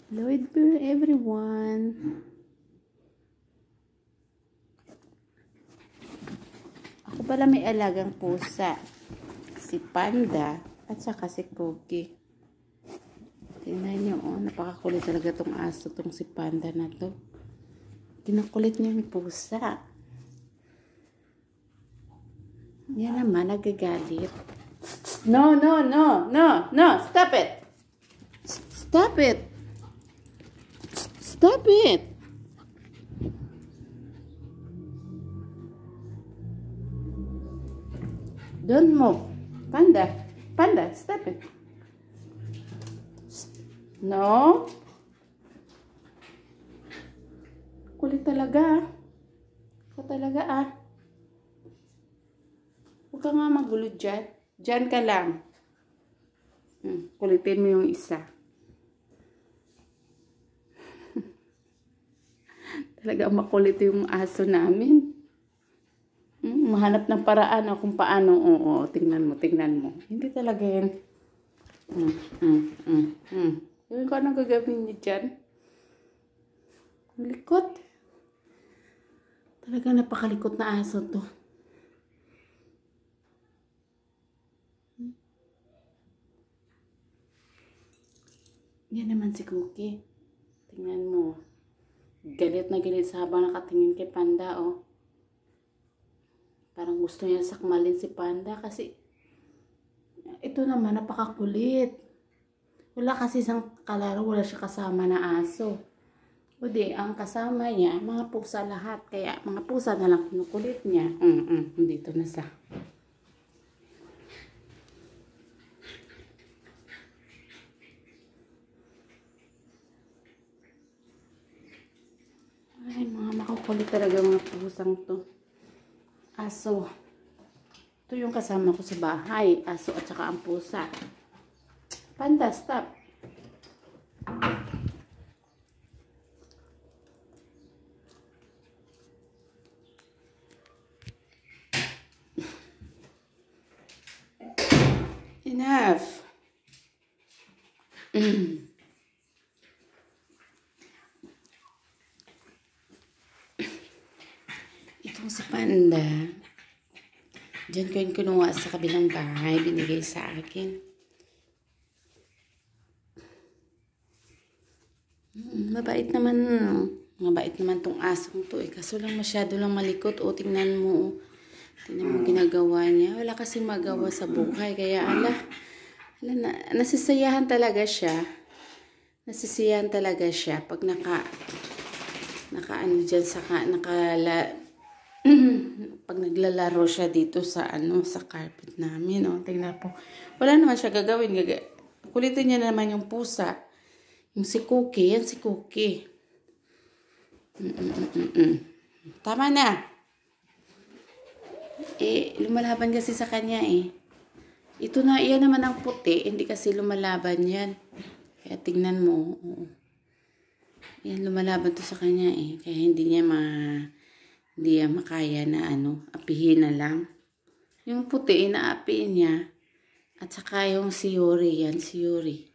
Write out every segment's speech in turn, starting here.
Hello everyone. Ako pala may alagang pusa. Si Panda at saka si Cookie. Tingnan nyo, oh, napakakulit talaga tong aso, tong si Panda na to. Kinakulit niya yung pusa. Yan naman, nagagalit. No, no, no, no, no, stop it. Stop it. Stop it. Don't move. Panda. Panda, stop it. No. Kulit talaga. Ikaw talaga Huwag ka nga magulo dyan. Dyan ka lang. Kulitin mo yung isa. Talaga makulit yung aso namin. Mahanap ng paraan kung paano. Oo, tingnan mo. Hindi talaga yan. Gawin ko anong gagawin niya dyan. Ang likot. Talaga napakalikot na aso to. Yan naman si Cookie. Tingnan mo. Galit na galit sa habang nakatingin kay Panda, oh. Parang gusto niya sakmalin si Panda kasi ito naman napakakulit. Wala kasi isang kalaro, wala siya kasama na aso. O di, ang kasama niya, mga pusa lahat. Kaya mga pusa na lang kinukulit niya. Dito na sa. Ay, mga makukulit talaga mga pusang to. Aso. Ito yung kasama ko sa bahay. Aso at saka ang pusa. Panda, stop. Enough. Itong si Panda, dyan ko yung kinuha sa kabilang bahay, binigay sa akin. Mabait naman tong asong to kaso lang masyado lang malikot. O, tingnan mo ginagawa niya. Wala kasing magawa sa buhay, kaya nasisiyahan talaga siya. Pag pag naglalaro siya dito sa sa carpet namin, tingnan po. Wala naman siya gagawin. Kulitin niya naman yung pusa. Yung si Cookie, yan si Cookie. Tama na. Lumalaban kasi sa kanya Ito na, iyan naman ang puti, hindi kasi lumalaban yan. Kaya tingnan mo. Yan, lumalaban to sa kanya Kaya hindi niya makaya na apihin na lang. Yung puti, inaapiin niya. At saka yung si Yuri, yan, si Yuri.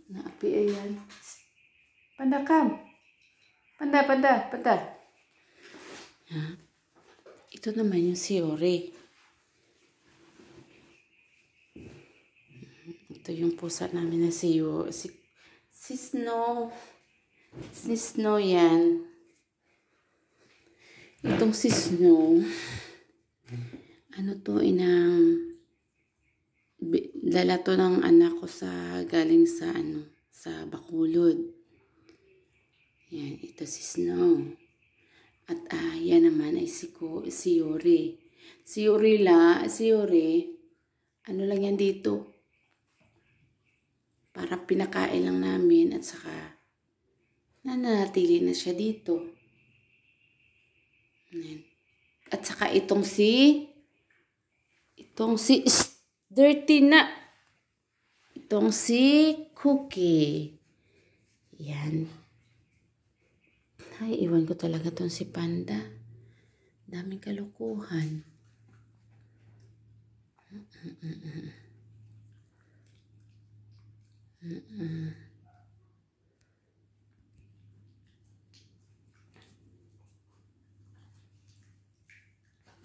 Naapi yan. Panda, come. Panda. Ito naman yung si Yuri. Ito yung pusa namin na si Snow. Si Snow yan. Itong si Snow. Dala to ng anak ko galing sa Bacolod. Yan, ito si Snow. At yan naman ay si Yuri. Si Yuri, lang yan dito. Para pinakain lang namin at saka nananatili na siya dito. Yan. At saka itong si dirty na. Itong si Cookie. Yan. Ay, iwan ko talaga itong si Panda. Daming kalukuhan. Mm-mm.